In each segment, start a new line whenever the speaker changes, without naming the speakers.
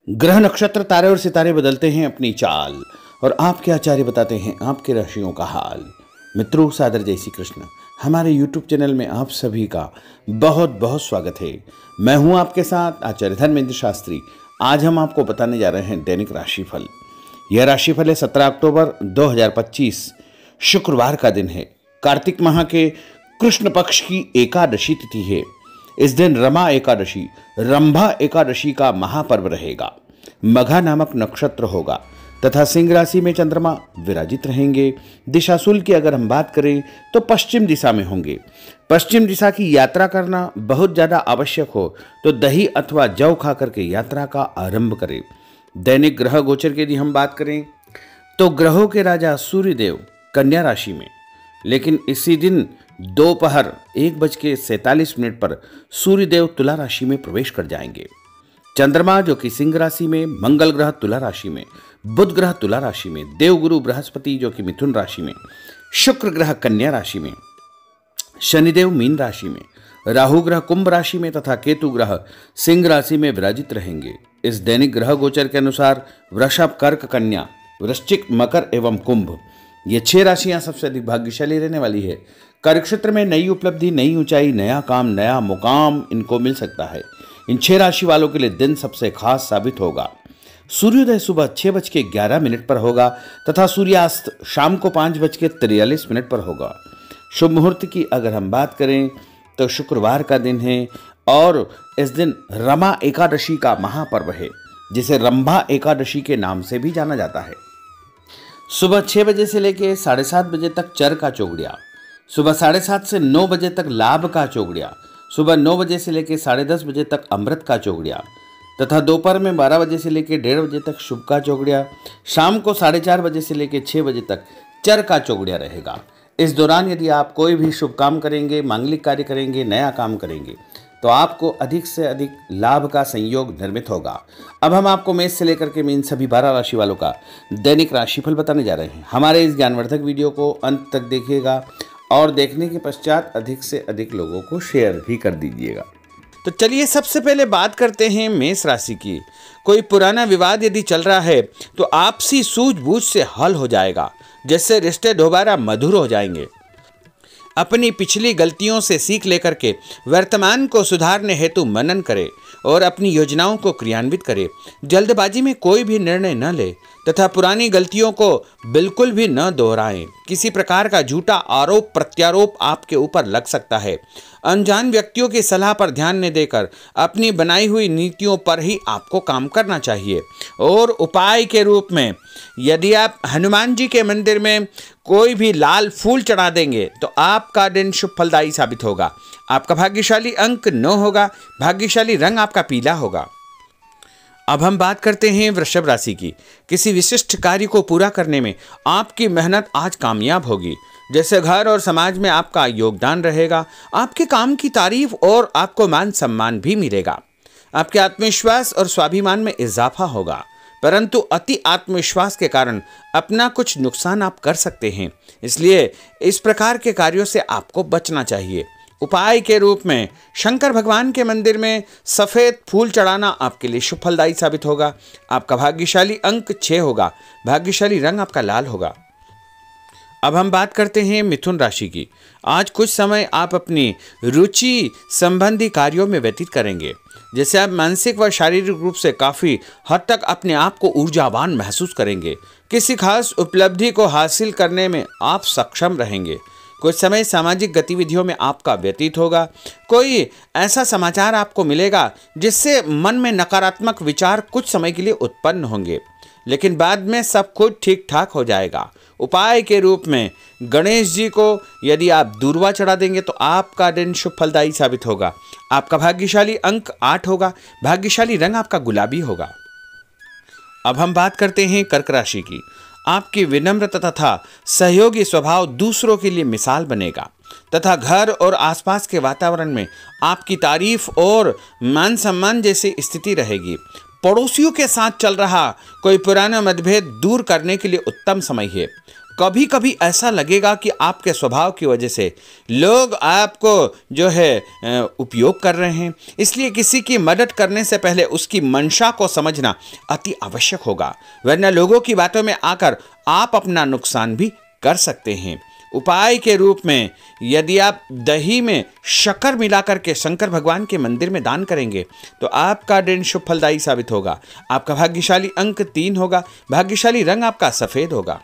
ग्रह नक्षत्र तारे और सितारे बदलते हैं अपनी चाल और आपके आचार्य बताते हैं आपके राशियों का हाल। मित्रों, सादर जय श्री कृष्ण। हमारे YouTube चैनल में आप सभी का बहुत बहुत स्वागत है। मैं हूं आपके साथ आचार्य धर्मेंद्र शास्त्री। आज हम आपको बताने जा रहे हैं दैनिक राशिफल। यह राशिफल है 17 अक्टूबर 2025 शुक्रवार का दिन है। कार्तिक माह के कृष्ण पक्ष की एकादशी तिथि है। इस दिन रमा एकादशी, रंभा एकादशी का महापर्व रहेगा। मघा नामक नक्षत्र होगा तथा सिंह राशि में चंद्रमा विराजित रहेंगे। दिशाशूल की अगर हम बात करें तो पश्चिम दिशा में होंगे। पश्चिम दिशा की यात्रा करना बहुत ज्यादा आवश्यक हो तो दही अथवा जौ खा करके यात्रा का आरंभ करें। दैनिक ग्रह गोचर की यदि हम बात करें तो ग्रहों के राजा सूर्यदेव कन्या राशि में, लेकिन इसी दिन दोपहर 1:47 पर सूर्यदेव तुला राशि में प्रवेश कर जाएंगे। चंद्रमा जो कि सिंह राशि में, मंगल ग्रह तुला राशि में, बुध ग्रह तुला राशि में, देवगुरु बृहस्पति जो कि मिथुन राशि में, शुक्र ग्रह कन्या राशि में, शनिदेव मीन राशि में, राहु ग्रह कुंभ राशि में तथा केतु ग्रह सिंह राशि में विराजित रहेंगे। इस दैनिक ग्रह गोचर के अनुसार वृषभ, कर्क, कन्या, वृश्चिक, मकर एवं कुंभ, ये 6 राशियां सबसे अधिक भाग्यशाली रहने वाली है। कार्य क्षेत्र में नई उपलब्धि, नई ऊंचाई, नया काम, नया मुकाम इनको मिल सकता है। इन 6 राशि वालों के लिए दिन सबसे खास साबित होगा। सूर्योदय सुबह 6:11 पर होगा तथा सूर्यास्त शाम को 5:43 पर होगा। शुभ मुहूर्त की अगर हम बात करें तो शुक्रवार का दिन है और इस दिन रमा एकादशी का महापर्व है, जिसे रंभा एकादशी के नाम से भी जाना जाता है। सुबह 6 बजे से लेकर 7:30 बजे तक चर का चौगड़िया, सुबह 7:30 से 9 बजे तक लाभ का चौगड़िया, सुबह 9 बजे से लेकर 10:30 बजे तक अमृत का चौगड़िया तथा दोपहर में 12 बजे से लेकर 1:30 बजे तक शुभ का चौगड़िया, शाम को 4:30 बजे से लेकर 6 बजे तक चर का चौगड़िया रहेगा। इस दौरान यदि आप कोई भी शुभ काम करेंगे, मांगलिक कार्य करेंगे, नया काम करेंगे तो आपको अधिक से अधिक लाभ का संयोग निर्मित होगा। अब हम आपको मेष से लेकर के मीन सभी 12 राशि वालों का दैनिक राशिफल बताने जा रहे हैं। हमारे इस ज्ञानवर्धक वीडियो को अंत तक देखिएगा और देखने के पश्चात अधिक से अधिक लोगों को शेयर भी कर दीजिएगा। तो चलिए सबसे पहले बात करते हैं मेष राशि की। कोई पुराना विवाद यदि चल रहा है तो आपसी सूझबूझ से हल हो जाएगा, जिससे रिश्ते दोबारा मधुर हो जाएंगे। अपनी पिछली गलतियों से सीख लेकर के वर्तमान को सुधारने हेतु मनन करें और अपनी योजनाओं को क्रियान्वित करें। जल्दबाजी में कोई भी निर्णय न ले तथा पुरानी गलतियों को बिल्कुल भी न दोहराएं। किसी प्रकार का झूठा आरोप प्रत्यारोप आपके ऊपर लग सकता है। अनजान व्यक्तियों की सलाह पर ध्यान न देकर अपनी बनाई हुई नीतियों पर ही आपको काम करना चाहिए। और उपाय के रूप में यदि आप हनुमान जी के मंदिर में कोई भी लाल फूल चढ़ा देंगे तो आपका दिन शुभ फलदायी साबित होगा। आपका भाग्यशाली अंक 9 होगा। भाग्यशाली रंग आपका पीला होगा। अब हम बात करते हैं वृषभ राशि की। किसी विशिष्ट कार्य को पूरा करने में आपकी मेहनत आज कामयाब होगी। जैसे घर और समाज में आपका योगदान रहेगा। आपके काम की तारीफ और आपको मान सम्मान भी मिलेगा। आपके आत्मविश्वास और स्वाभिमान में इजाफा होगा, परंतु अति आत्मविश्वास के कारण अपना कुछ नुकसान आप कर सकते हैं। इसलिए इस प्रकार के कार्यों से आपको बचना चाहिए। उपाय के रूप में शंकर भगवान के मंदिर में सफ़ेद फूल चढ़ाना आपके लिए शुभ फलदायी साबित होगा। आपका भाग्यशाली अंक 6 होगा। भाग्यशाली रंग आपका लाल होगा। अब हम बात करते हैं मिथुन राशि की। आज कुछ समय आप अपनी रुचि संबंधी कार्यों में व्यतीत करेंगे, जैसे आप मानसिक व शारीरिक रूप से काफ़ी हद तक अपने आप को ऊर्जावान महसूस करेंगे। किसी खास उपलब्धि को हासिल करने में आप सक्षम रहेंगे। कुछ समय सामाजिक गतिविधियों में आपका व्यतीत होगा। कोई ऐसा समाचार आपको मिलेगा जिससे मन में नकारात्मक विचार कुछ समय के लिए उत्पन्न होंगे, लेकिन बाद में सब कुछ ठीक ठाक हो जाएगा। उपाय के रूप में गणेश जी को यदि आप दूर्वा चढ़ा देंगे तो आपका दिन शुभ फलदायी साबित होगा। आपका भाग्यशाली अंक 8 होगा। भाग्यशाली रंग आपका गुलाबी होगा। अब हम बात करते हैं कर्क राशि की। आपकी विनम्रता तथा सहयोगी स्वभाव दूसरों के लिए मिसाल बनेगा तथा घर और आसपास के वातावरण में आपकी तारीफ और मान सम्मान जैसी स्थिति रहेगी। पड़ोसियों के साथ चल रहा कोई पुराना मतभेद दूर करने के लिए उत्तम समय है। कभी कभी ऐसा लगेगा कि आपके स्वभाव की वजह से लोग आपको जो है उपयोग कर रहे हैं, इसलिए किसी की मदद करने से पहले उसकी मंशा को समझना अति आवश्यक होगा, वरना लोगों की बातों में आकर आप अपना नुकसान भी कर सकते हैं। उपाय के रूप में यदि आप दही में शक्कर मिलाकर के शंकर भगवान के मंदिर में दान करेंगे तो आपका दिन शुभ फलदायी साबित होगा। आपका भाग्यशाली अंक 3 होगा। भाग्यशाली रंग आपका सफेद होगा।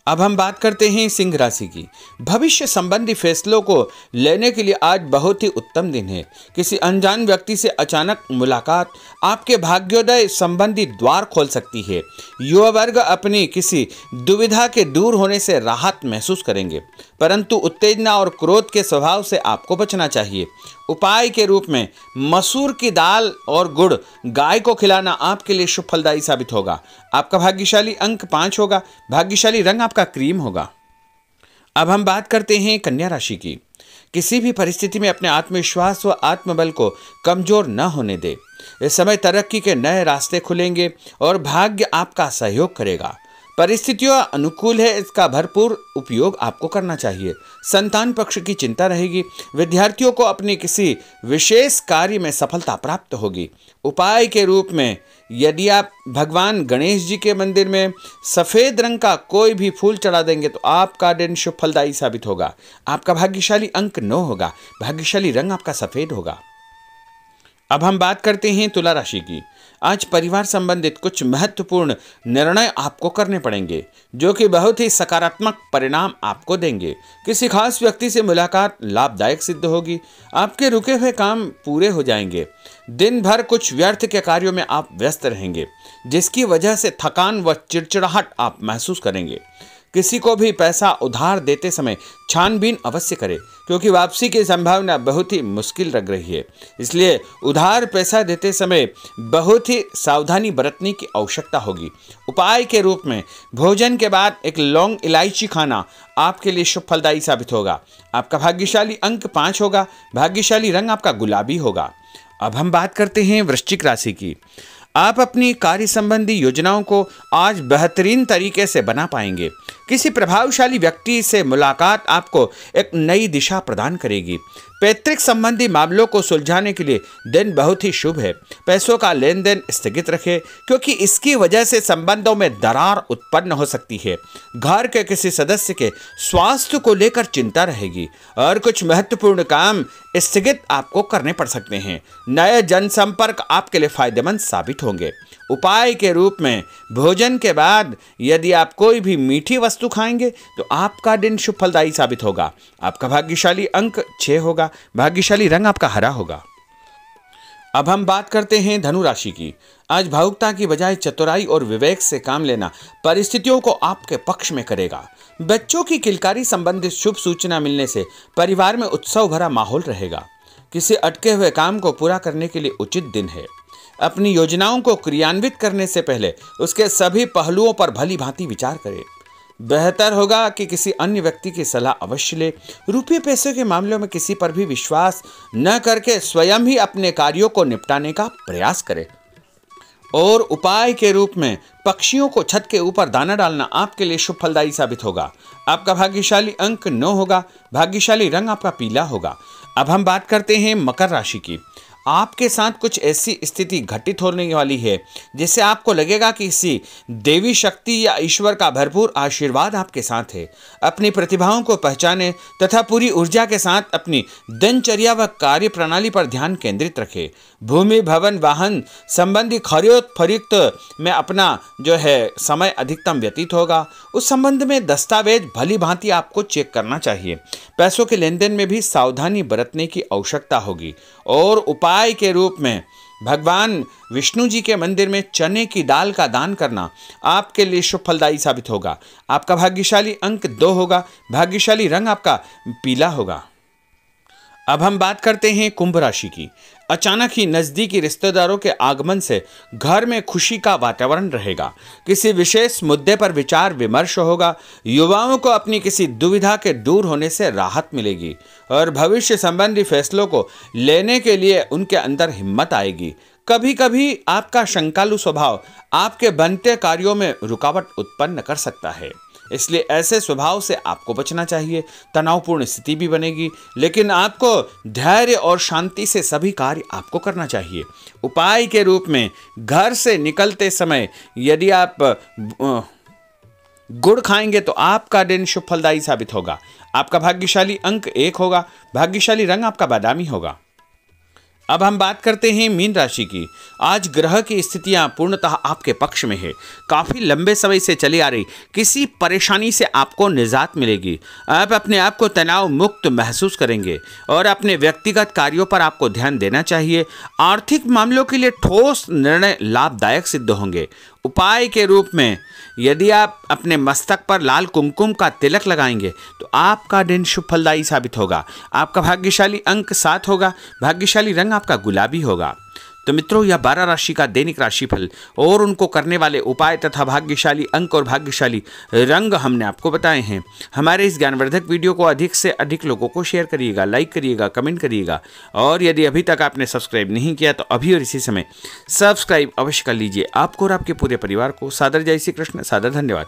अब हम बात करते हैं सिंह राशि की। भविष्य संबंधी फैसलों को लेने के लिए आज बहुत ही उत्तम दिन है। किसी अनजान व्यक्ति से अचानक मुलाकात आपके भाग्योदय संबंधी द्वार खोल सकती है। युवा वर्ग अपनी किसी दुविधा के दूर होने से राहत महसूस करेंगे, परंतु उत्तेजना और क्रोध के स्वभाव से आपको बचना चाहिए। उपाय के रूप में मसूर की दाल और गुड़ गाय को खिलाना आपके लिए शुभ फलदायी साबित होगा। आपका भाग्यशाली अंक 5 होगा। भाग्यशाली रंग आपका क्रीम होगा। अब हम बात करते हैं कन्या राशि की। किसी भी परिस्थिति में अपने आत्मविश्वास व आत्मबल को कमजोर न होने दे। इस समय तरक्की के नए रास्ते खुलेंगे और भाग्य आपका सहयोग करेगा। परिस्थितियां अनुकूल है, इसका भरपूर उपयोग आपको करना चाहिए। संतान पक्ष की चिंता रहेगी। विद्यार्थियों को अपनी किसी विशेष कार्य में सफलता प्राप्त होगी। उपाय के रूप में यदि आप भगवान गणेश जी के मंदिर में सफेद रंग का कोई भी फूल चढ़ा देंगे तो आपका दिन शुभ फलदायी साबित होगा। आपका भाग्यशाली अंक 9 होगा। भाग्यशाली रंग आपका सफेद होगा। अब हम बात करते हैं तुला राशि की। आज परिवार संबंधित कुछ महत्वपूर्ण निर्णय आपको करने पड़ेंगे जो कि बहुत ही सकारात्मक परिणाम आपको देंगे। किसी खास व्यक्ति से मुलाकात लाभदायक सिद्ध होगी। आपके रुके हुए काम पूरे हो जाएंगे। दिन भर कुछ व्यर्थ के कार्यों में आप व्यस्त रहेंगे, जिसकी वजह से थकान व चिड़चिड़ाहट आप महसूस करेंगे। किसी को भी पैसा उधार देते समय छानबीन अवश्य करें, क्योंकि वापसी की संभावना बहुत ही मुश्किल लग रही है। इसलिए उधार पैसा देते समय बहुत ही सावधानी बरतने की आवश्यकता होगी। उपाय के रूप में भोजन के बाद एक लौंग इलायची खाना आपके लिए शुभ फलदायी साबित होगा। आपका भाग्यशाली अंक 5 होगा। भाग्यशाली रंग आपका गुलाबी होगा। अब हम बात करते हैं वृश्चिक राशि की। आप अपनी कार्य संबंधी योजनाओं को आज बेहतरीन तरीके से बना पाएंगे। किसी प्रभावशाली व्यक्ति से मुलाकात आपको एक नई दिशा प्रदान करेगी। पैतृक संबंधी मामलों को सुलझाने के लिए दिन बहुत ही शुभ है। पैसों का लेन देन स्थगित रखें, क्योंकि इसकी वजह से संबंधों में दरार उत्पन्न हो सकती है। घर के किसी सदस्य के स्वास्थ्य को लेकर चिंता रहेगी और कुछ महत्वपूर्ण काम स्थगित आपको करने पड़ सकते हैं। नए जनसंपर्क आपके लिए फायदेमंद साबित होंगे। उपाय के रूप में भोजन के बाद यदि आप कोई भी मीठी वस्तु खाएंगे तो आपका दिन शुभ फलदायी साबित होगा। आपका भाग्यशाली अंक 6 होगा। भाग्यशाली रंग आपका हरा होगा। अब हम बात करते हैं धनु राशि की। आज भावुकता की बजाय चतुराई और विवेक से काम लेना परिस्थितियों को आपके पक्ष में करेगा। बच्चों की किलकारी संबंधित शुभ सूचना मिलने से परिवार में उत्सव भरा माहौल रहेगा। किसी अटके हुए काम को पूरा करने के लिए उचित दिन है। अपनी योजनाओं को क्रियान्वित करने से पहले उसके सभी पहलुओं पर भली भांति विचार करें। बेहतर होगा कि किसी अन्य व्यक्ति की सलाह अवश्य ले। रुपये पैसे के मामलों में किसी पर भी विश्वास न करके स्वयं ही अपने कार्यों को निपटाने का प्रयास करें। और उपाय के रूप में पक्षियों को छत के ऊपर दाना डालना आपके लिए शुभ फलदायी साबित होगा। आपका भाग्यशाली अंक 9 होगा। भाग्यशाली रंग आपका पीला होगा। अब हम बात करते हैं मकर राशि की। आपके साथ कुछ ऐसी स्थिति घटित होने वाली है जिससे आपको लगेगा कि किसी देवी शक्ति या ईश्वर का भरपूर आशीर्वाद आपके साथ है। अपनी प्रतिभाओं को पहचानें तथा पूरी ऊर्जा के साथ अपनी दिनचर्या व कार्य प्रणाली पर ध्यान केंद्रित रखें। भूमि भवन वाहन संबंधी खरीद फरोख्त में अपना जो है समय अधिकतम व्यतीत होगा। उस संबंध में दस्तावेज भली भांति आपको चेक करना चाहिए। पैसों के लेन देन में भी सावधानी बरतने की आवश्यकता होगी। और उपाय के रूप में भगवान विष्णु जी के मंदिर में चने की दाल का दान करना आपके लिए शुभ फलदायी साबित होगा। आपका भाग्यशाली अंक 2 होगा। भाग्यशाली रंग आपका पीला होगा। अब हम बात करते हैं कुंभ राशि की। अचानक ही नज़दीकी रिश्तेदारों के आगमन से घर में खुशी का वातावरण रहेगा। किसी विशेष मुद्दे पर विचार विमर्श होगा। युवाओं को अपनी किसी दुविधा के दूर होने से राहत मिलेगी और भविष्य संबंधी फैसलों को लेने के लिए उनके अंदर हिम्मत आएगी। कभी कभी आपका शंकालु स्वभाव आपके बनते कार्यों में रुकावट उत्पन्न कर सकता है। इसलिए ऐसे स्वभाव से आपको बचना चाहिए। तनावपूर्ण स्थिति भी बनेगी, लेकिन आपको धैर्य और शांति से सभी कार्य आपको करना चाहिए। उपाय के रूप में घर से निकलते समय यदि आप गुड़ खाएंगे तो आपका दिन शुभ फलदायी साबित होगा। आपका भाग्यशाली अंक 1 होगा। भाग्यशाली रंग आपका बादामी होगा। अब हम बात करते हैं मीन राशि की। आज ग्रह की स्थितियां पूर्णतः आपके पक्ष में है। काफी लंबे समय से चली आ रही किसी परेशानी से आपको निजात मिलेगी। आप अपने आप को तनाव मुक्त महसूस करेंगे और अपने व्यक्तिगत कार्यों पर आपको ध्यान देना चाहिए। आर्थिक मामलों के लिए ठोस निर्णय लाभदायक सिद्ध होंगे। उपाय के रूप में यदि आप अपने मस्तक पर लाल कुमकुम का तिलक लगाएंगे तो आपका दिन शुभ फलदायी साबित होगा। आपका भाग्यशाली अंक 7 होगा। भाग्यशाली रंग आपका गुलाबी होगा। तो मित्रों, यह 12 राशि का दैनिक राशिफल और उनको करने वाले उपाय तथा भाग्यशाली अंक और भाग्यशाली रंग हमने आपको बताए हैं। हमारे इस ज्ञानवर्धक वीडियो को अधिक से अधिक लोगों को शेयर करिएगा, लाइक करिएगा, कमेंट करिएगा और यदि अभी तक आपने सब्सक्राइब नहीं किया तो अभी और इसी समय सब्सक्राइब अवश्य कर लीजिए। आपको और आपके पूरे परिवार को सादर जय श्री कृष्ण, सादर धन्यवाद।